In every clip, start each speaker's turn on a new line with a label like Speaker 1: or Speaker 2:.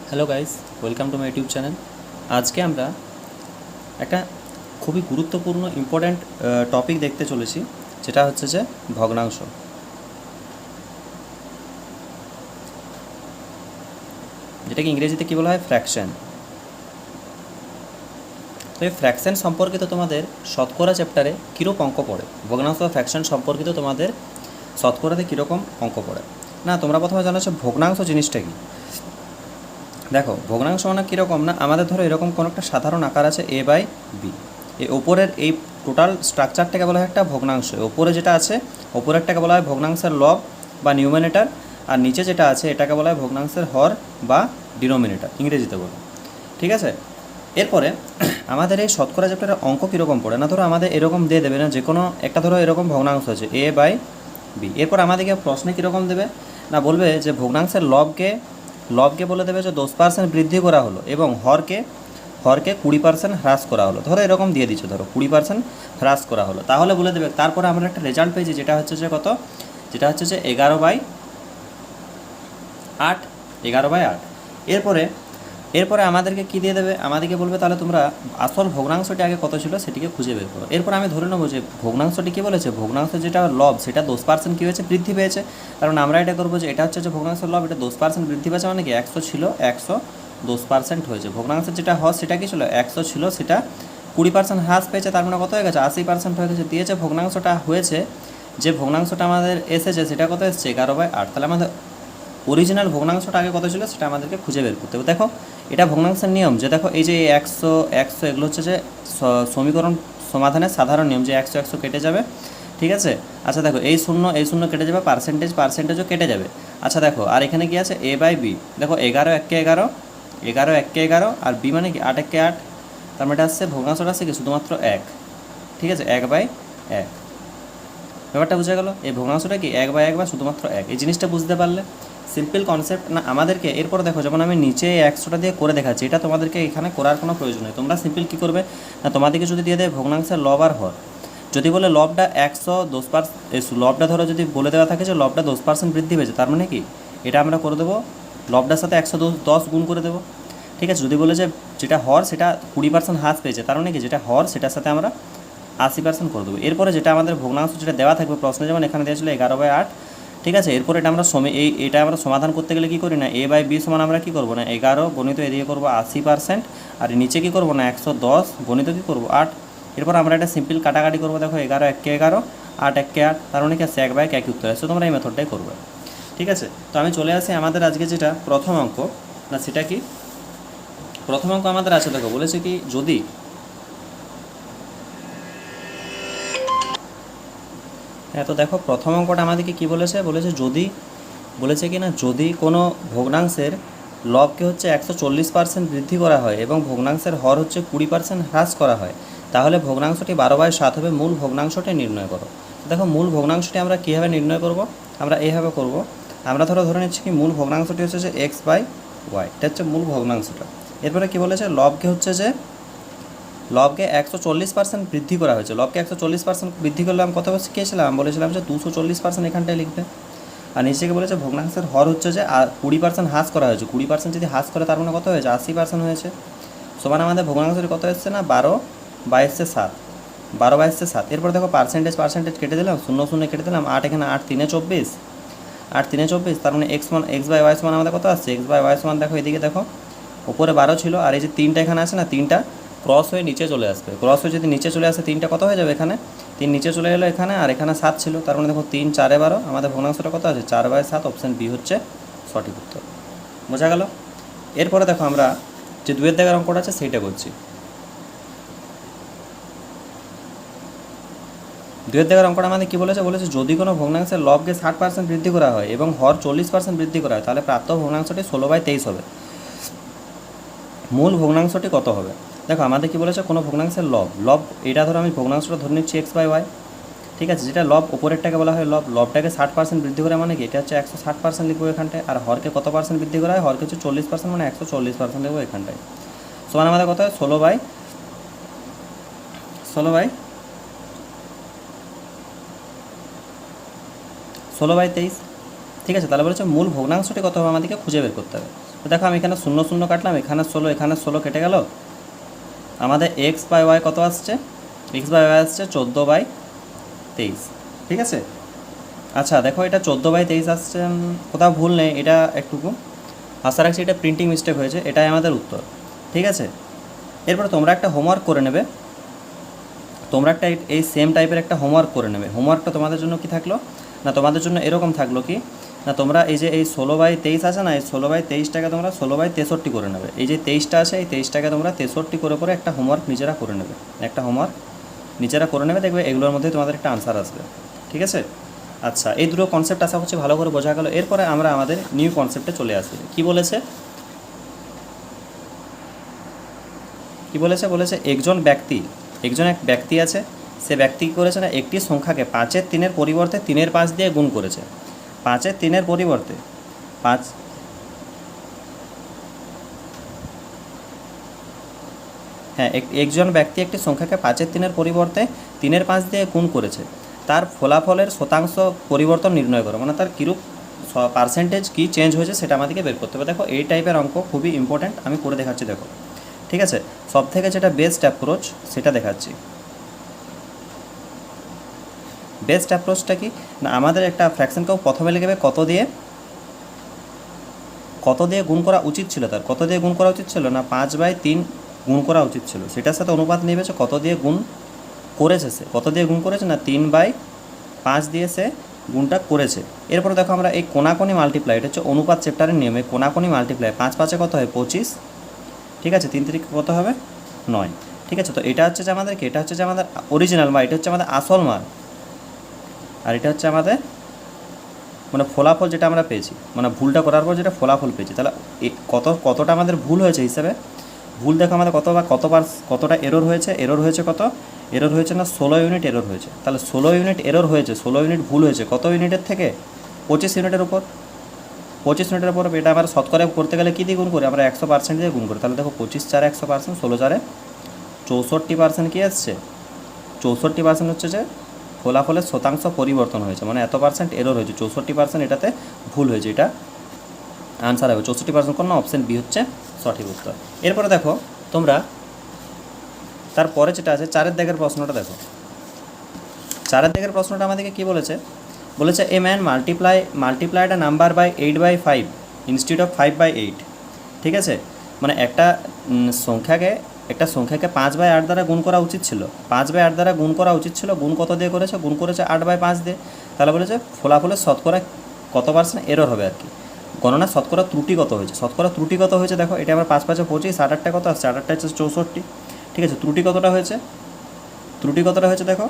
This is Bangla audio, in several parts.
Speaker 1: Hello guys, welcome to my YouTube channel. আজকে আমরা একটা খুবই গুরুত্বপূর্ণ ইম্পর্ট্যান্ট টপিক দেখতে চলেছি, যেটা হচ্ছে যে ভগ্নাংশ, যেটাকে ইংরেজিতে কী বলা হয়, ফ্র্যাকশন। তো এই ফ্র্যাকশন সম্পর্কিত তোমাদের শতকরা চ্যাপ্টারে কীরকম অঙ্ক পড়ে, ভগ্নাংশ বা ফ্র্যাকশন সম্পর্কিত তোমাদের শতকরাতে কীরকম অঙ্ক পড়ে। না, তোমরা প্রথমে জানাচ্ছ ভগ্নাংশ জিনিসটা কী। দেখো, ভগ্নাংশ মানে কীরকম না, আমাদের ধরো এরকম কোনো একটা সাধারণ আকার আছে a বাই বি। এই ওপরের এই টোটাল স্ট্রাকচারটাকে বলা হয় একটা ভগ্নাংশ। ওপরে যেটা আছে ওপরেরটাকে বলা হয় ভগ্নাংশের লব বা নিউমিনেটর, আর নিচে যেটা আছে এটাকে বলা হয় ভগ্নাংশের হর বা ডিনোমিনেটর, ইংরেজিতে বলো। ঠিক আছে, এরপরে আমাদের এই শতকরা চ্যাপ্টারের অঙ্ক কীরকম পড়ে না, ধরো আমাদের এরকম দিয়ে দেবে না, যে কোনো একটা ধরো এরকম ভগ্নাংশ আছে a বাই বি। এরপর আমাদেরকে প্রশ্নে কীরকম দেবে না, বলবে যে ভগ্নাংশের লবকে বলে দেবে যে 10% বৃদ্ধি করা হলো এবং হরকে 20% হ্রাস করা হলো। ধরো এরকম দিয়ে দিচ্ছে, ধরো 20% হ্রাস করা হলো, তাহলে বলে দেবে। তারপরে আমরা একটা রেজাল্ট পেয়েছি, যেটা হচ্ছে যে কত, যেটা হচ্ছে যে 11/8। এরপরে আমাদেরকে কী দিয়ে দেবে, আমাদেরকে বলবে তাহলে তোমরা আসল ভগ্নাংশটি আগে কত ছিল সেটিকে খুঁজে বের করো। এরপর আমি ধরে নেবো যে ভগ্নাংশটি কী বলেছে, ভগ্নাংশ যেটা লব সেটা 10% কী হয়েছে, বৃদ্ধি পেয়েছে। কারণ আমরা এটা করবো যে এটা হচ্ছে যে ভগ্নাংশের লব, এটা 10% বৃদ্ধি পেয়েছে, মানে কি 100 ছিল 110% হয়েছে। ভগ্নাংশের যেটা হর সেটা কী ছিল, 100 ছিল, সেটা 20% হ্রাস পেয়েছে, তার মানে কত হয়ে গেছে, 80% হয়ে গেছে। দিয়েছে ভগ্নাংশটা হয়েছে, যে ভগ্নাংশটা আমাদের এসেছে সেটা কত এসেছে, 11/8। তাহলে আমাদের অরিজিনাল ভগ্নাংশটা আগে কত ছিল সেটা আমাদেরকে খুঁজে বের করতে হবে। দেখো, এটা ভগ্নাংশের নিয়ম, যে দেখো এই যে 100 এগুলো হচ্ছে যে সমীকরণ সমাধানের সাধারণ নিয়ম, যে 100 কেটে যাবে। ঠিক আছে, আচ্ছা দেখো এই শূন্য কেটে যাবে, পার্সেন্টেজও কেটে যাবে। আচ্ছা দেখো, আর এখানে কি আছে, a বাই বি। দেখো 11 আর বি মানে কি 8 তার মানে এটা আসছে ভগ্নাংশটা আসছে কি শুধুমাত্র 1। ঠিক আছে, 1/1। ব্যাপারটা বোঝা গেল, এই ভগ্নাংশটা কি 1/1 বা শুধুমাত্র 1, এই জিনিসটা বুঝতে পারলে সিম্পল কনসেপ্ট না আমাদেরকে। এরপর দেখো, যেমন আমি নিচে 100টা দিয়ে করে দেখাচ্ছি, এটা তোমাদেরকে এখানে করার কোনো প্রয়োজন নেই। তোমরা সিম্পল কী করবে না, তোমাদেরকে যদি দিয়ে দেয় ভগ্নাংশের লব আর হর, যদি বলে লবটা 110%, লবটা ধরো যদি বলে দেওয়া থাকে যে লবটা 10% বৃদ্ধি পেয়েছে, তার মানে কি এটা আমরা করে দেবো লবটার সাথে 110 গুণ করে দেবো। ঠিক আছে, যদি বলে যে যেটা হর সেটা 20% হ্রাস পেয়েছে, তার মানে কি যেটা হর সেটার সাথে আমরা 80% করে দেবো। এরপরে যেটা আমাদের ভগ্নাংশ যেটা দেওয়া থাকবে প্রশ্নে, যেমন এখানে দেওয়া ছিল 11/8। ঠিক আছে, এরপর এটা আমরা এটা আমরা সমাধান করতে গেলে কী করি না, a বাই বি সমান আমরা কী করবো না 11 গণিত এদিকে করবো 80%, আর নিচে কী করবো না 110 গণিত কী করবো 8। এরপর আমরা এটা সিম্পল কাটাকাটি করবো। দেখো 11 8 তার মানে কি আছে 1/1 উত্তর আসছে। তোমরা এই মেথডটাই করবে। ঠিক আছে, তো আমি চলে আসি আমাদের আজকে যেটা প্রথম অঙ্ক না, সেটা কি প্রথম অঙ্ক আমাদের আছে। দেখো বলেছে কি, যদি তো দেখো প্রথম অঙ্কটা আমাদেরকে কী বলেছে, বলেছে কি না, যদি কোনো ভগ্নাংশের লবকে হচ্ছে 140% বৃদ্ধি করা হয় এবং ভগ্নাংশের হর হচ্ছে 20% হ্রাস করা হয়, তাহলে ভগ্নাংশটি 12/7 হবে। মূল ভগ্নাংশটি নির্ণয় করো। দেখো, মূল ভগ্নাংশটি আমরা কীভাবে নির্ণয় করব, আমরা এইভাবে করব। আমরা ধরে নিচ্ছি কি মূল ভগ্নাংশটি হচ্ছে যে x/y, এটা হচ্ছে মূল ভগ্নাংশটা। এরপরে কী বলেছে, লবকে 140% বৃদ্ধি করা হয়েছে। লবকে 140% বৃদ্ধি করলে আমি কত শিখিয়েছিলাম, বলেছিলাম যে 240% এখানটায় লিখবে। আর নিচে বলেছে ভগ্নাংশের হর হচ্ছে যে 20% হ্রাস করা হয়েছে। 20% যদি হ্রাস করে তার মানে কত হয়েছে, 80% হয়েছে। সমান আমাদের ভগ্নাংশের কত এসছে না, 12/7। এরপর দেখো পার্সেন্টেজ কেটে দিলাম, 0 কেটে দিলাম, 8 এখানে 8 3 24, তার মানে x/y সমান আমাদের কত আসছে, x/y সমান দেখো এদিকে দেখো উপরে 12 ছিল, আর এই যে 3টা এখানে আছে না, 3টা ক্রস হয়ে নিচে চলে আসবে। ক্রস হয়ে যদি নিচে চলে আসে 3টা কত হয়ে যাবে, এখানে 3 নিচে চলে গেলো এখানে, আর এখানে 7 ছিল, তার মানে দেখো 3 4 12, আমাদের ভগ্নাংশটা কত আছে 4/7। অপশান বি হচ্ছে সঠিক উত্তর। বোঝা গেল। এরপরে দেখো আমরা যে 2 দাগের অঙ্কটা আছে সেইটা করছি। 2 দাগের অঙ্কটা আমাদের কী বলেছে, যদি কোনো ভগ্নাংশের লবকে 60% বৃদ্ধি করা হয় এবং হর 40% বৃদ্ধি করা হয়, তাহলে প্রাপ্ত ভগ্নাংশটি 16/23 হবে। মূল ভগ্নাংশটি কত হবে। দেখো আমাদের কি বলেছে, কোনো ভগ্নাংশের লব এটা ধরো আমি ভগ্নাংশটা ধরে নিচ্ছি x/y। ঠিক আছে, যেটা লব ওপরেরটাকে বলা হয় লবটাকে 60% বৃদ্ধি করে, মানে কি এটা হচ্ছে 160% লিখবো এখানটায়। আর হরকে কত পার্সেন্ট বৃদ্ধি করা হয়, হরকে হচ্ছে 40%, মানে 140% লিখবো এখানটায়। সমান আমাদের কত হয় 16/23। ঠিক আছে, তাহলে বলেছে মূল ভগ্নাংশটি কত হবে আমাদেরকে খুঁজে বের করতে হবে। দেখো আমি এখানে 0 0 কাটলাম, এখানে 16, এখানে 16 কেটে গেল, আমাদের এক্স বাই ওয়াই কত আসছে, এক্স বাই ওয়াই আসছে 14/23। ঠিক আছে, আচ্ছা দেখো এটা 14/23 আসছে, কোথাও ভুল নেই, এটা একটুকু আশা রাখছি এটা প্রিন্টিং মিস্টেক হয়েছে, এটাই আমাদের উত্তর। ঠিক আছে, এরপরে তোমরা একটা হোমওয়ার্ক করে নেবে, তোমরা একটা এই সেম টাইপের একটা হোমওয়ার্ক করে নেবে। হোমওয়ার্কটা তোমাদের জন্য কি থাকলো না, তোমাদের জন্য এরকম থাকলো কি না, তোমরা এই যে এই 16/23 আছে না, এই 16/23টাকে তোমরা 16/63 করে নেবে। এই যে 23টা আছে, এই 23টাকে তোমরা 63 করে করে একটা হোমওয়ার্ক নিজেরা করে নেবে, একটা হোমওয়ার্ক নিজেরা করে নেবে, দেখবে এগুলোর মধ্যে তোমাদের একটা আনসার আসবে। ঠিক আছে, আচ্ছা এই দুটো কনসেপ্ট আশা করছি ভালো করে বোঝা গেল। এরপরে আমরা আমাদের নিউ কনসেপ্টে চলে আসি। কি বলেছে, কি বলেছে, বলেছে একজন এক ব্যক্তি আছে, সে ব্যক্তি কী করেছে না, একটি সংখ্যাকে 5-এর 3-এর পরিবর্তে 3-এর 5 দিয়ে গুণ করেছে। 5-এর 3-এর পরিবর্তে 5, হ্যাঁ একজন ব্যক্তি একটি সংখ্যাকে 5-এর 3-এর পরিবর্তে 3-এর 5 দিয়ে গুণ করেছে, তার ফলাফলের শতাংশ পরিবর্তন নির্ণয় করো, মানে তার কীরূপ পার্সেন্টেজ কী চেঞ্জ হয়েছে সেটা আমাদেরকে বের করতে হবে। দেখো এই টাইপের অঙ্ক খুবই ইম্পর্ট্যান্ট, আমি করে দেখাচ্ছি দেখো। ঠিক আছে, সব থেকে যেটা বেস্ট অ্যাপ্রোচ সেটা দেখাচ্ছি। বেস্ট অ্যাপ্রোচটা কি না, আমাদের একটা ফ্র্যাকশনকেও প্রথমে লিখবে কত দিয়ে গুণ করা উচিত ছিল, তার কত দিয়ে গুণ করা উচিত ছিল না 5/3 গুণ করা উচিত ছিল, সেটার সাথে অনুপাত নেবে কত দিয়ে গুণ করেছে, সে কত দিয়ে গুণ করেছে না 3/5 দিয়ে সে গুণটা করেছে। এরপরে দেখো আমরা এই কোনাকোনি মাল্টিপ্লাই, এটা হচ্ছে অনুপাত চ্যাপ্টারের নিয়মে কোনাকোনি মাল্টিপ্লাই, 5 কত হয় 25। ঠিক আছে, 3 3 কত হবে 9। ঠিক আছে, তো এটা হচ্ছে যে আমাদের কি, এটা হচ্ছে যে আমাদের অরিজিনাল মান, এটা হচ্ছে আমাদের আসল মান, আর এটা হচ্ছে আমাদের মানে ফলাফল যেটা আমরা পেয়েছি, মানে ভুলটা করার পর যেটা ফলাফল পেয়েছি। তাহলে কতটা আমাদের ভুল হয়েছে হিসাবে, ভুল দেখো আমাদের কতটা এরর হয়েছে, এরর হয়েছে কত, এরর হয়েছে না 16 ইউনিট এরর হয়েছে। তাহলে 16 ইউনিট এরর হয়েছে, 16 ইউনিট ভুল হয়েছে কত ইউনিটের থেকে, 25 ইউনিটের উপর। 25 ইউনিটের উপর এটা আমরা শতকরা করতে গেলে কী দিয়ে গুণ করি, আমরা 100% দিয়ে গুণ করি। তাহলে দেখো 25 4 100%, 16 4 64% কী আসছে, 64% হচ্ছে যে ফলাফলের শতাংশ পরিবর্তন হয়েছে, মানে এত পার্সেন্ট এরর হয়েছে, 64% এটাতে ভুল হয়েছে, এটা আনসার হবে 64% কোন না, অপশান বি হচ্ছে সঠিক উত্তর। এরপরে দেখো তোমরা তারপরে যেটা আছে 4-এর দাগের প্রশ্নটা দেখো। 4-এর দাগের প্রশ্নটা আমাদেরকে কী বলেছে, বলেছে a man multiplied a number by 8/5 instead of 5/8। ঠিক আছে, মানে একটা সংখ্যাকে 5/8 দ্বারা গুণ করা উচিত ছিল, 5/8 দ্বারা গুণ করা উচিত ছিল, গুণ কত দিয়ে করেছে, গুণ করেছে 8/5 দিয়ে। তাহলে বলেছে ফলাফলের শতকরা কত পার্সেন্ট এরর হবে আর কি, গণনা শতকরা ত্রুটি কত হয়েছে, শতকরা ত্রুটি কত হয়েছে দেখো, এটা আমার 5 5 25, 8 কত আসছে, 8 হচ্ছে 64। ঠিক আছে, ত্রুটি কতটা হয়েছে, দেখো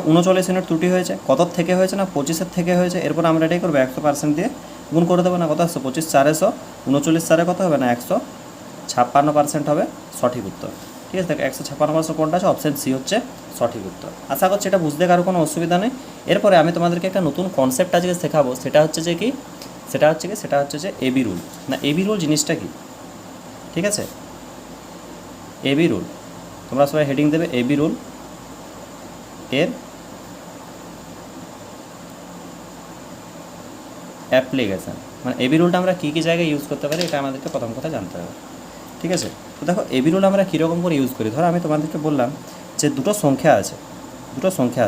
Speaker 1: 39 ইউনিট ত্রুটি হয়েছে, কত থেকে হয়েছে না 25-এর থেকে হয়েছে। এরপর আমরা এটাই করবো 100% দিয়ে গুণ করে দেবো না, কত আসছে 25 4 39 4 কত হবে না 156% হবে সঠিক উত্তর। ঠিক আছে, দেখো 156% কোনটা আছে, অপশান সি হচ্ছে সঠিক উত্তর। আশা করছি এটা বুঝতে কারো কোনো অসুবিধা নেই। এরপরে আমি তোমাদেরকে একটা নতুন কনসেপ্ট আজকে শেখাবো, সেটা হচ্ছে যে এবি রুল। না এবি রুল জিনিসটা কি, ঠিক আছে, এবি রুল তোমরা সবাই হেডিং দেবে এবি রুল এর অ্যাপ্লিকেশান, মানে এবি রুলটা আমরা কী কী জায়গায় ইউজ করতে পারি এটা আমাদেরকে প্রথম কথা জানতে হবে। ঠিক আছে, তো দেখো এবি রুল আমরা কীরকম করে ইউজ করি। ধরো আমি তোমাদেরকে বললাম যে দুটো সংখ্যা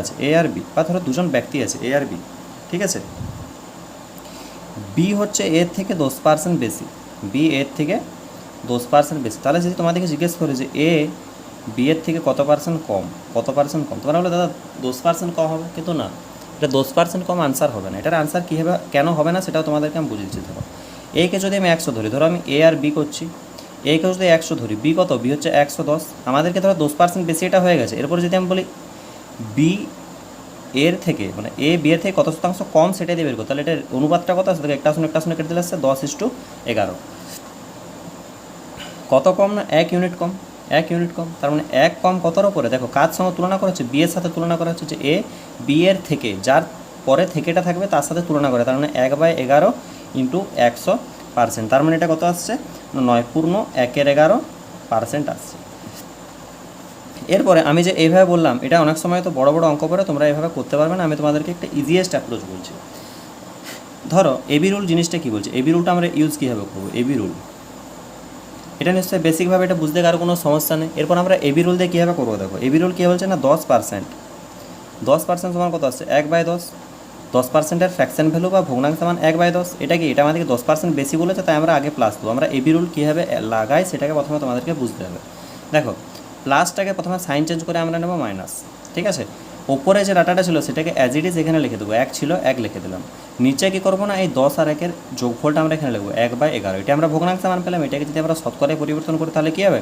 Speaker 1: আছে এ আর বি, বা ধরো দুজন ব্যক্তি আছে এ আর বি। ঠিক আছে, বি হচ্ছে এর থেকে 10% বেশি, বি এর থেকে 10% বেশি। তাহলে যদি তোমাদেরকে জিজ্ঞেস করে যে এ বি এর থেকে কত পার্সেন্ট কম, তোমরা বলে দাদা 10% কম হবে, কিন্তু না, এটা 10% কম আনসার হবে না। এটার আনসার কী হবে, কেন হবে না সেটাও তোমাদেরকে আমি বুঝিয়েছি। ধরো একে যদি আমি 100 ধরি, ধরো আমি এ আর বি করছি, একে যদি 100 ধরি, বি কত, বি হচ্ছে 110, আমাদেরকে ধরো 10% বেশি এটা হয়ে গেছে। এরপরে যদি আমি বলি বি এর থেকে, মানে এ বি এর থেকে কত শতাংশ কম সেটাই দিয়ে বের করো, তাহলে এটার অনুপাতটা কত আসছে, একটা শূন্য কেটে দিলে আসছে 10:11। কত কম না 1 ইউনিট কম, তার মানে 1 কম কতর ওপরে, দেখো কার সঙ্গে তুলনা করা হচ্ছে, বি এর সাথে তুলনা করা হচ্ছে, যে এ বি এর থেকে যার পরে থেকেটা থাকবে তার সাথে তুলনা করে, তার মানে 1/11 ইন্টু 100%, তার মানে এটা কত আসছে 9.111% আসছে। এরপরে আমি যে এইভাবে বললাম, এটা অনেক সময় তো বড় বড় অঙ্ক পড়ে তোমরা এইভাবে করতে পারবে না, আমি তোমাদেরকে একটা ইজিয়েস্ট অ্যাপ্রোচ বলছি। ধরো এবি রুল জিনিসটা কী বলছে, এবি রুলটা আমরা ইউজ কীভাবে করবো, এবি রুল এটা নিশ্চয়ই বেসিকভাবে এটা বুঝতে কারো কোনো সমস্যা নেই। এরপর আমরা এবি রুল দিয়ে কীভাবে করবো দেখো, এবি রুল কী বলছে না 10%, 10% সমান কত আসছে 1/10, 10%-এর ফ্র্যাকশন ভ্যালু বা ভগ্নাংশ মান 1/10, এটা কি এটা আমাদেরকে 10% বেশি বলেছে, তাই আমরা আগে প্লাস দেবো। আমরা এবি রুল কীভাবে লাগাই সেটাকে প্রথমে তোমাদেরকে বুঝতে হবে। দেখো প্লাসটাকে প্রথমে সাইন চেঞ্জ করে আমরা নেবো মাইনাস, ঠিক আছে। ওপরে যে ডাটাটা ছিল সেটাকে অ্যাজ ইট ইজ এখানে লিখে দেবো, 1 ছিল 1 লিখে দিলাম। নিচে কী করবো না এই 10 আর 1-এর যোগফলটা আমরা এখানে লিখবো 1/11, এটা আমরা ভগ্নাংশ মান পেলাম। এটাকে যদি আমরা শতকরায় পরিবর্তন করি তাহলে কী হবে,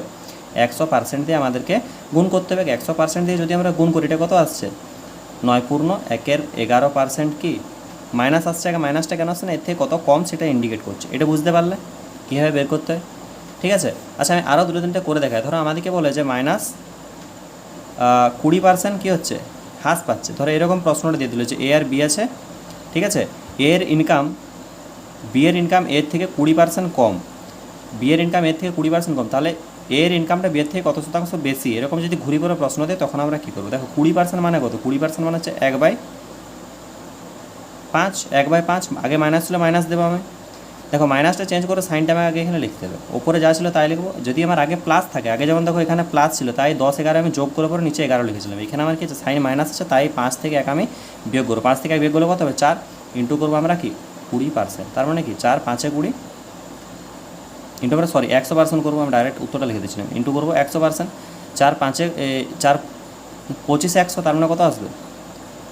Speaker 1: 100% দিয়ে আমাদেরকে গুণ করতে হবে। 100% দিয়ে যদি আমরা গুণ করি এটা কত আসছে 9/1-11% কি মাইনাস আসছে। আগে মাইনাসটা কেন আসছে না, এর থেকে কত কম সেটা ইন্ডিকেট করছে। এটা বুঝতে পারলে কীভাবে বের করতে হয়, ঠিক আছে। আচ্ছা আমি আরও দুটো তিনটে করে দেখাই। ধরো আমাদেরকে বলে যে -20% কী হচ্ছে হ্রাস পাচ্ছে। ধরো এরকম প্রশ্নটা দিয়ে দিল যে এ আর বি আছে, ঠিক আছে। বি এর ইনকাম এর থেকে 20% কম, বি এর ইনকাম এর থেকে 20% কম, তাহলে এর ইনকামটা বি এর থেকে কত শতাংশ বেশি, এরকম যদি ঘুরি করে প্রশ্ন দেয় তখন আমরা কী করবো। দেখো 20% মানে কত, 20% মানে হচ্ছে 1/5, 1/5 আগে মাইনাস ছিল মাইনাস দেবো আমি। দেখো মাইনাসটা চেঞ্জ করে সাইনটা আমি আগে এখানে লিখতে হবে, ওপরে যা ছিল তাই লিখবো। যদি আমার আগে প্লাস থাকে, আগে যেমন দেখো এখানে প্লাস ছিল তাই 10-11 আমি যোগ করে পরে নিচে 11 লিখেছিলাম। এখানে আমার কি আছে সাইন মাইনাস আছে তাই 5 থেকে 1 আমি বিয়োগ করবো। 5 থেকে 1 বিয়োগ করলে কত হবে 4, ইন্টু করবো আমরা কি 20%, তার মানে কি 4 5-এ 20 ইন্টু আমরা 100% করবো। আমি ডাইরেক্ট উত্তরটা লিখে দিচ্ছিলাম, ইন্টু করবো 100%, 4 5-এ 4 25-এ 100, তার মানে কত আসবে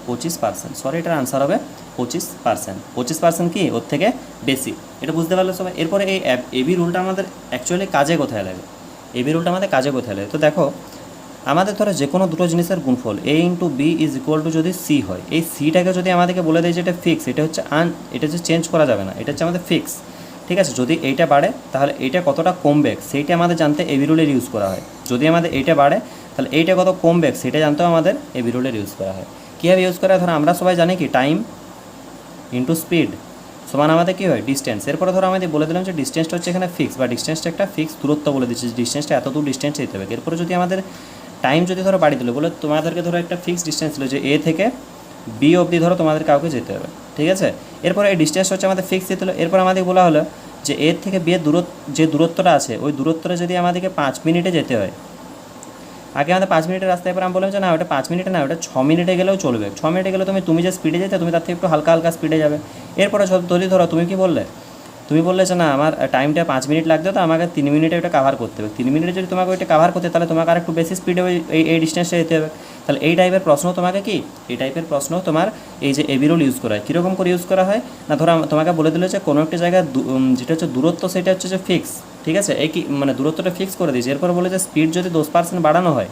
Speaker 1: 25%। এটার আনসার হবে 25%। 25% কি ওর থেকে বেশি, এটা বুঝতে পারলে সবাই। এরপরে এই এবি রুলটা আমাদের অ্যাকচুয়ালি কাজে কোথায় লাগে, এবি রুলটা আমাদের কাজে কোথায় লাগে। তো দেখো আমাদের ধরো যে কোনো দুটো জিনিসের গুণফল a into b is equal to যদি সি হয়, এই সিটাকে যদি আমাদেরকে বলে দেয় যে এটা ফিক্স, এটা হচ্ছে এটা হচ্ছে চেঞ্জ করা যাবে না, এটা হচ্ছে আমাদের ফিক্স, ঠিক আছে। যদি এইটা বাড়ে তাহলে এইটা কতটা কমবে সেইটা আমাদের জানতে এবি রুলের ইউজ করা হয়। যদি আমাদের এইটা বাড়ে তাহলে এইটা কত কমবে সেটা জানতেও আমাদের এবি রুলের ইউজ করা হয়। কীভাবে ইউজ করা হয়, ধরো আমরা সবাই জানি কি টাইম ইন্টু স্পিড সমান আমাদের কী হয় ডিস্টেন্স। এরপরে ধরো আমাদের বলে দিলাম যে ডিস্টেন্সটা হচ্ছে এখানে ফিক্স, বা ডিস্টেন্সটা একটা ফিক্স দূরত্ব বলে দিচ্ছি, ডিস্টেন্সটা এত দূর ডিস্টেন্স যেতে হবে। এরপরে যদি আমাদের টাইম যদি ধরো বাড়িয়ে দিল, বলে তোমাদেরকে ধরো একটা ফিক্স ডিস্টেন্স ছিল যে এ থেকে বি অবধি ধরো তোমাদের কাউকে যেতে হবে, ঠিক আছে। এরপরে এই ডিস্টেন্স হচ্ছে আমাদের ফিক্স দিতে হলো। এরপর আমাদের বলা হলো যে এর থেকে বি এর যে দূরত্বটা আছে ওই দূরত্বটা যদি আমাদেরকে 5 মিনিটে যেতে হয়, আগে আমাদের 5 মিনিটের রাস্তায়, এবার আমি বললাম যে না ওটা 5 মিনিটে না, ওটা 6 মিনিটে গেলেও চলবে। 6 মিনিটে গেলে তুমি যে স্পিডে যেতে তুমি তার থেকে একটু হালকা হালকা স্পিডে যাবে। এরপরে যদি ধরো তুমি কি বললে, তুমি বললে যে না আমার টাইমটা 5 মিনিট লাগবে, তো আমাকে 3 মিনিটে ওটা কাভার করতে হবে। 3 মিনিটে যদি তোমাকে ওইটা কাভার করতে তাহলে তোমাকে আর একটু বেশি স্পিডে এই ডিস্টেন্সে যেতে হবে। তাহলে এই টাইপের প্রশ্ন তোমাকে কি, এই টাইপের প্রশ্ন তোমার এই যে এবি রুল ইউজ করা হয়। কীরকম করে ইউজ করা হয় না, ধরো তোমাকে বলে দিল যে কোনো একটা জায়গায় যেটা হচ্ছে দূরত্ব সেটা হচ্ছে যে ফিক্স, ঠিক আছে। এই কি মানে দূরত্বটা ফিক্স করে দিয়েছে। এরপর বলে যে স্পিড যদি 10% বাড়ানো হয়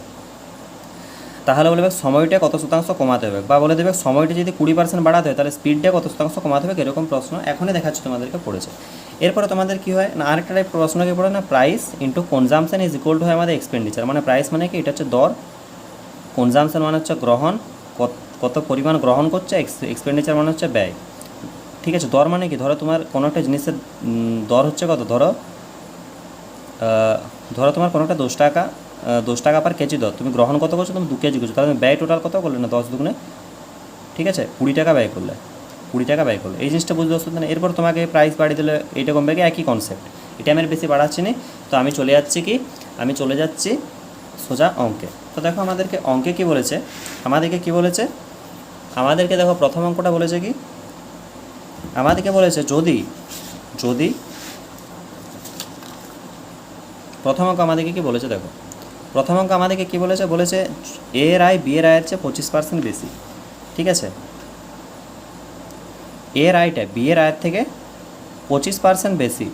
Speaker 1: তাহলে বলবে সময়টা কত শতাংশ কমাতে হবে, বা বলে দেবে সময়টা যদি 20% বাড়াতে হয় তাহলে স্পিডটা কত শতাংশ কমাতে হবে। এরকম প্রশ্ন এখনই দেখাচ্ছি তোমাদেরকে পড়েছে। এরপরে তোমাদের কী হয় না, আরেকটা টাইপ প্রশ্নকে পড়ে না price into consumption is equal two হয় আমাদের এক্সপেন্ডিচার। মানে প্রাইস মানে কি, এটা হচ্ছে দর, কনজামশন মানে হচ্ছে গ্রহণ, কত পরিমাণ গ্রহণ করছে, এক্সপেন্ডিচার মানে হচ্ছে ব্যয়, ঠিক আছে। দর মানে কি, ধরো তোমার কোনো একটা জিনিসের দর হচ্ছে কত, ধরো তোমার কোনো একটা 10 টাকা পার কেজি দর, তুমি গ্রহণ কত করছো, তুমি 2 কেজি করছো, তাহলে তুমি ব্যয় টোটাল কত করলে না 10 দুগুণে, ঠিক আছে 20 টাকা ব্যয় করলে, 20 টাকা ব্যয় করলে। এই জিনিসটা বুঝতে অসুবিধা নেই। এরপর তোমাকে প্রাইস বাড়িয়ে দিলে এইটা কমবে, একই কনসেপ্ট। এটা আমি বেশি বাড়াচ্ছি না, তো আমি চলে যাচ্ছি সোজা অঙ্কে। তো দেখো আমাদেরকে অঙ্কে কি বলেছে, আমাদেরকে দেখো প্রথম অঙ্কটা বলেছে কি, আমাদেরকে বলেছে যদি প্রথম অঙ্ক আমাদেরকে কি বলেছে, দেখো প্রথম অঙ্ক আমাদেরকে কী বলেছে এ এর আয় বি এর আয়ের চেয়ে 25% বেশি, ঠিক আছে। এর আয়টা বি এর আয়ের থেকে 25% বেশি,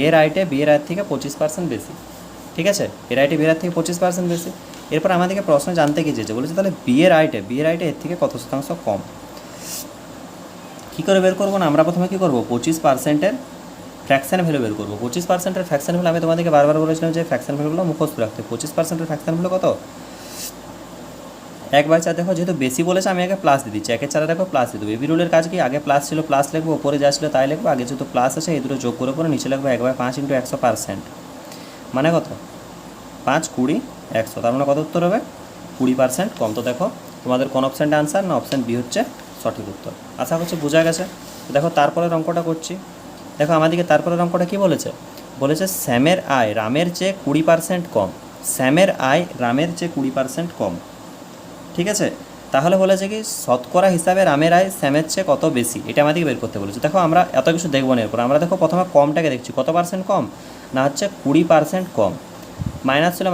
Speaker 1: এর আয়টা বি এর আয়ের থেকে 25% বেশি, ঠিক আছে। এর আয়টা বি এর আয়ের থেকে 25% বেশি। এরপর আমাদেরকে প্রশ্ন জানতে কি চেয়েছে, বলেছে তাহলে বি এর আয়টা এর থেকে কত শতাংশ কম। কী করে বের করবো না, আমরা প্রথমে কী করবো 25%-এর ফ্র্যাকশন ভ্যালু বের করবো। 25%-এর ফ্র্যাকশন ভ্যালু আমি তোমাদেরকে বারবার বলেছিলাম যে ফ্র্যাকশন ভ্যালুগুলো মুখস্থ রাখতে। 25%-এর ফ্র্যাকশন ভ্যালু কত, 1/4। দেখো যেহেতু বেশি বলেছে আমি আগে প্লাস দিয়ে দিচ্ছি, 1/4 দেখো প্লাস দিয়ে দেবো। এবি রুলের কাজ কি, আগে প্লাস ছিল প্লাস লিখবো, উপরে যা ছিল তাই লিখবো। আগে যেহেতু প্লাস আছে এই দুটো যোগ করে পরে নিচে লিখবো 1/5 ইন্টু 100%, মানে কত 5 20 100, তার মানে কত উত্তর হবে 20% কম। তো দেখো তোমাদের কোন অপশানটা আনসার না, অপশান বি হচ্ছে সঠিক উত্তর। আশা করছি বোঝা গেছে। দেখো তারপরের অঙ্কটা করছি। দেখো আমাদেরকে তারপরের অঙ্কটা কী বলেছে, বলেছে শ্যামের আয় রামের চেয়ে 20% কম। শ্যামের আয় রামের চেয়ে 20% কম, ঠিক আছে। তাহলে বলেছে কি শতকরা হিসাবে রামের আয় শ্যামের চেয়ে কত বেশি, এটা আমাদেরকে বের করতে বলেছে। দেখো আমরা এত কিছু দেখবো না এরপর, আমরা দেখো প্রথমে কমটাকে দেখছি, কত পার্সেন্ট কম না হচ্ছে 20% কম। মাইনাস ছিল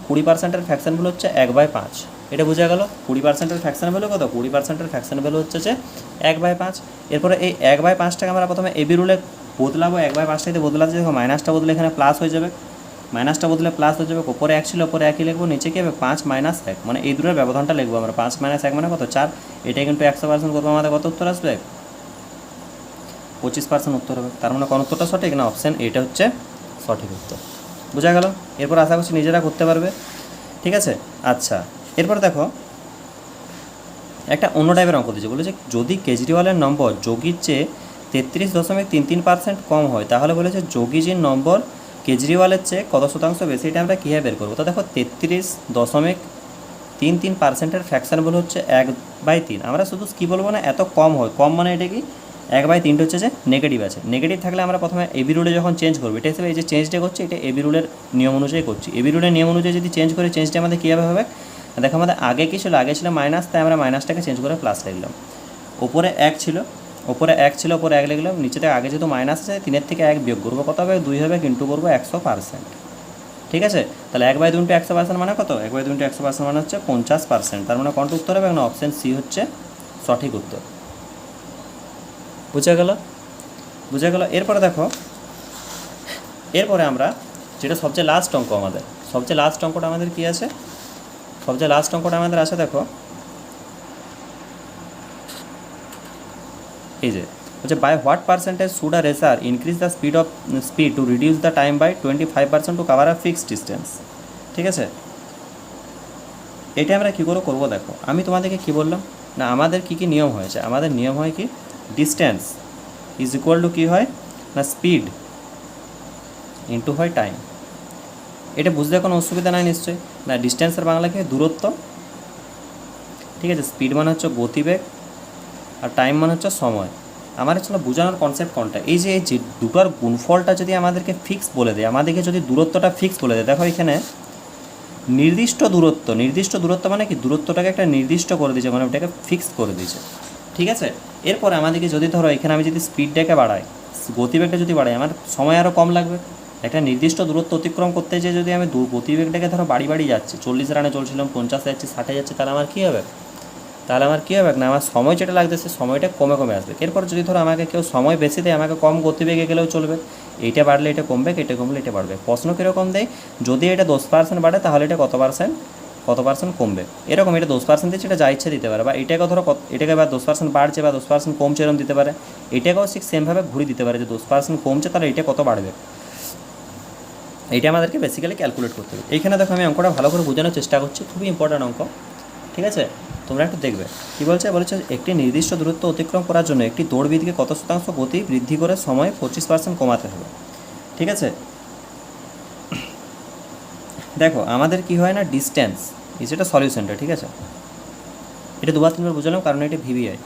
Speaker 1: 20%-এর ফ্র্যাকশন ভ্যালু হচ্ছে 1/5, এটা বোঝা গেল। 20%-এর ফ্র্যাকশন ভ্যালু কত, 20%-এর ফ্র্যাকশন ভ্যালু হচ্ছে যে 1/5। এরপরে এই 1/5টাকে আমরা প্রথমে এবি রুলে বদলাবো, 1/5টাতে বদলাতে দেখো মাইনাসটা বদলে এখানে প্লাস হয়ে যাবে, মাইনাসটা বদলে প্লাস হয়ে যাবে। ওপরে 1 ছিল ওপরে 1ই লিখবো, নিচে কী হবে 5 - 1, মানে এই দুটোর ব্যবধানটা লিখবো আমরা। 5 - 1 মানে কত 4, এটা কিন্তু 100% করবো, আমাদের কত উত্তর আসবে 25% উত্তর হবে। তার মানে কোন উত্তরটা সঠিক না, অপশান এটা হচ্ছে সঠিক উত্তর। বোঝা গেল। এরপর আশা করছি নিজেরা করতে পারবে, ঠিক আছে। আচ্ছা এরপর দেখো একটা অন্য টাইপের অঙ্ক দিয়েছে, বলেছে যদি কেজরিওয়ালের নম্বর যোগীর চেয়ে 33.33% কম হয় তাহলে বলেছে যোগীজির নম্বর কেজরিওয়ালের চেয়ে কত শতাংশ বেশি, এটা আমরা কীভাবে বের করবো। তো দেখো 33.33%-এর ফ্র্যাকশন বলে হচ্ছে 1/3। আমরা শুধু কী বলবো না, এত কম হয়, কম মানে এটা কি 1/3 হচ্ছে যে নেগেটিভ আছে। নেগেটিভ থাকলে আমরা প্রথমে এবি রুলে যখন চেঞ্জ করবো, এটা হিসেবে এই যে চেঞ্জটা করছি এটা এবি রুলের নিয়ম অনুযায়ী করছি। এবি রুলের নিয়ম অনুযায়ী যদি চেঞ্জ করি, চেঞ্জটা আমাদের কীভাবে হবে, দেখো আমাদের আগে কী ছিল, আগে ছিল মাইনাস, তাই আমরা মাইনাসটাকে চেঞ্জ করে প্লাস লিখলাম। ওপরে 1 ছিল, ওপরে 1 ছিল ওপরে 1 লিখলাম, নিচে থেকে আগে যেহেতু মাইনাস আছে 3-এর থেকে 1 বিয়োগ করবো, কত হবে 2 হবে, কিন্তু করবো 100%, ঠিক আছে। তাহলে 1/2 × 100% মানে কত, 1/2 × 100% মানে হচ্ছে 50%। তার মানে কোনটা উত্তর হবে না, অপশান সি হচ্ছে সঠিক উত্তর। বুঝা গেল, বুঝা গেল। এরপরে দেখো, এরপরে আমরা যেটা সবচেয়ে লাস্ট অঙ্ক, আমাদের সবচেয়ে লাস্ট অঙ্কটা আমাদের কী আছে, সবচেয়ে লাস্ট অঙ্কটা আমাদের আছে দেখো এই যে হচ্ছে by what percentage should a racer increase the speed to reduce the time by 25% to cover a fixed distance, ঠিক আছে। এটা আমরা কী করে করবো, দেখো আমি তোমাদেরকে কী বললাম না, আমাদের কী কী নিয়ম হয়েছে, আমাদের নিয়ম হয় কি ডিস্টেন্স ইজ ইকুয়াল টু কী হয় না স্পিড ইন্টু হয় টাইম। এটা বুঝতে কোনো অসুবিধা নাই নিশ্চয়ই না। ডিস্টেন্সের বাংলা কি দূরত্ব, ঠিক আছে। স্পিড মানে হচ্ছে গতিবেগ, আর টাইম মানে হচ্ছে সময়। আমার হচ্ছে বোঝানোর কনসেপ্ট কোনটা, এই যে দুটোর গুণফলটা যদি আমাদেরকে ফিক্স বলে দেয়, আমাদেরকে যদি দূরত্বটা ফিক্স বলে দেয়, দেখো এখানে নির্দিষ্ট দূরত্ব, নির্দিষ্ট দূরত্ব মানে কি দূরত্বটাকে একটা নির্দিষ্ট করে দিয়েছে, মানে ওটাকে ফিক্স করে দিয়েছে, ঠিক আছে। এরপরে আমাদেরকে যদি ধরো এখানে আমি যদি স্পিডটাকে বাড়াই, গতিবেগটা যদি বাড়াই, আমার সময় আরও কম লাগবে। একটা নির্দিষ্ট দূরত্ব অতিক্রম করতে যেয়ে যদি আমি গতিবেগটাকে ধরো বাড়ি যাচ্ছি, 40 রানে চলছিলাম 50 যাচ্ছি 60 যাচ্ছে, তাহলে আমার কী হবে, তাহলে আমার কী হবে না, আমার সময় যেটা লাগতেছে সময়টা কমে কমে আসবে। এরপর যদি ধরো আমাকে কেউ সময় বেশি দেয়, আমাকে কম গতিবেগে গেলেও চলবে, এইটা বাড়লে এটা কমবে, এটা কমলে এটা বাড়বে। প্রশ্ন কীরকম দেয়, যদি এটা 10% বাড়ে তাহলে এটা কত পার্সেন্ট কমবে, এরকম এটা 10% দিচ্ছে, এটা যা ইচ্ছে দিতে পারে, বা এটাকে ধরো এটাকে বা 10% বাড়ছে বা 10% কমছে এরকম দিতে পারে, এটাকেও ঠিক সেমভাবে ঘুরে দিতে পারে যে 10% কমছে তাহলে এটা কত বাড়বে, এইটা আমাদেরকে বেসিক্যালি ক্যালকুলেট করতে হবে। এইখানে দেখো আমি অঙ্কটা ভালো করে বোঝানোর চেষ্টা করছি, খুবই ইম্পর্ট্যান্ট অঙ্ক, ঠিক আছে। তোমরা একটু দেখবে কী বলছে, একটি নির্দিষ্ট দূরত্ব অতিক্রম করার জন্য একটি দৌড়বিদকে কত শতাংশ গতি বৃদ্ধি করে সময় 25% কমাতে হবে, ঠিক আছে। দেখো আমাদের কি হয় না, ডিস্টেন্স ইজ এটা সলিউশনটা, ঠিক আছে। এটা 2-3বার বুঝলাম কারণ এটা ভিভিআই,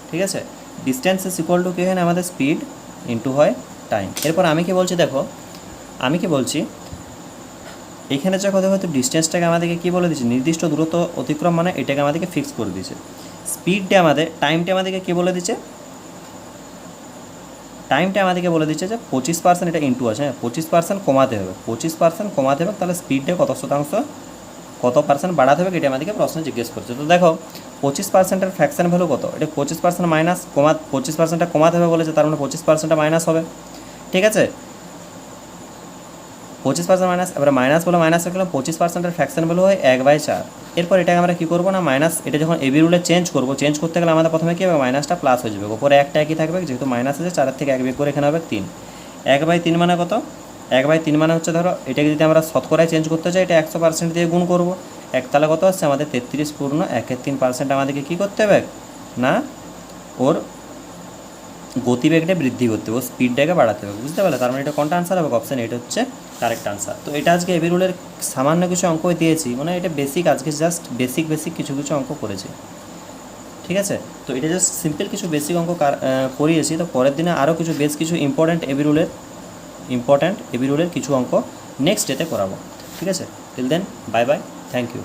Speaker 1: ঠিক আছে। ডিস্টেন্স ইজ ইকুয়াল টু কী হয় না, আমাদের স্পিড ইন্টু হয় টাইম। এরপর আমি কি বলছি, দেখো আমি কি বলছি, এখানে যা কথা হয়তো ডিস্টেন্সটাকে আমাদেরকে কী বলে দিচ্ছে, নির্দিষ্ট দূরত্ব অতিক্রম মানে এটাকে আমাদেরকে ফিক্স করে দিয়েছে। স্পিডটা আমাদের, টাইমটা আমাদেরকে কী বলে দিচ্ছে, টাইমটা আমাদেরকে বলে দিচ্ছে যে 25%, এটা ইন্টু আছে, হ্যাঁ 25% কমাতে হবে, 25% কমাতে হবে, তাহলে স্পিডটা কত শতাংশ কত পার্সেন্ট বাড়াতে হবে, এটা আমাদেরকে প্রশ্ন জিজ্ঞেস করছে। তো দেখো 25%-এর ফ্র্যাকশন ভ্যালু কত, এটা 25% মাইনাস 25%টা কমাতে হবে বলেছে, তার মানে 25%টা মাইনাস হবে, ঠিক আছে। 25% মাইনাস, এবার মাইনাস বলে মাইনাস রাখলাম, 25%-এর ফ্র্যাকশন ভ্যালু হয় 1/4। এরপর এটাকে আমরা কী করবো না, মাইনাস, এটা যখন এবি রুলে চেঞ্জ করবো, চেঞ্জ করতে গেলে আমাদের প্রথমে কী হবে, মাইনাসটা প্লাস হয়ে যাবে, ওপরে একটা একই থাকবে, যেহেতু মাইনাস আছে 4 থেকে 1 বিয়োগ করে এখানে হবে 3। 1/3 মানে কত, 1/3 মানে হচ্ছে ধরো এটাকে যদি আমরা শতকরায় চেঞ্জ করতে চাই, এটা 100% দিয়ে গুণ করবো, এক তাহলে কত আসছে আমাদের 33.13% আমাদেরকে কী করতে হবে না, ওর গতিবেগটা বৃদ্ধি করতে হবে, স্পিডটাকে বাড়াতে হবে, বুঝতে পারলে। তার মানে এটা কোনটা আনসার হবে, অপশান এটা হচ্ছে কারেক্ট আনসার। তো এটা আজকে এবি রুলের সামান্য কিছু অঙ্ক দিয়েছি, মানে এটা বেসিক, আজকে জাস্ট বেসিক কিছু অঙ্ক করেছি, ঠিক ঠিক আছে। তো এটা জাস্ট সিম্পল কিছু বেসিক অঙ্ক করিয়েছি। তো পরের দিনে আরও কিছু ইম্পর্ট্যান্ট এবি রুলের কিছু অঙ্ক নেক্সট ডেতে করাবো। ঠিক আছে, till then bye bye, thank you.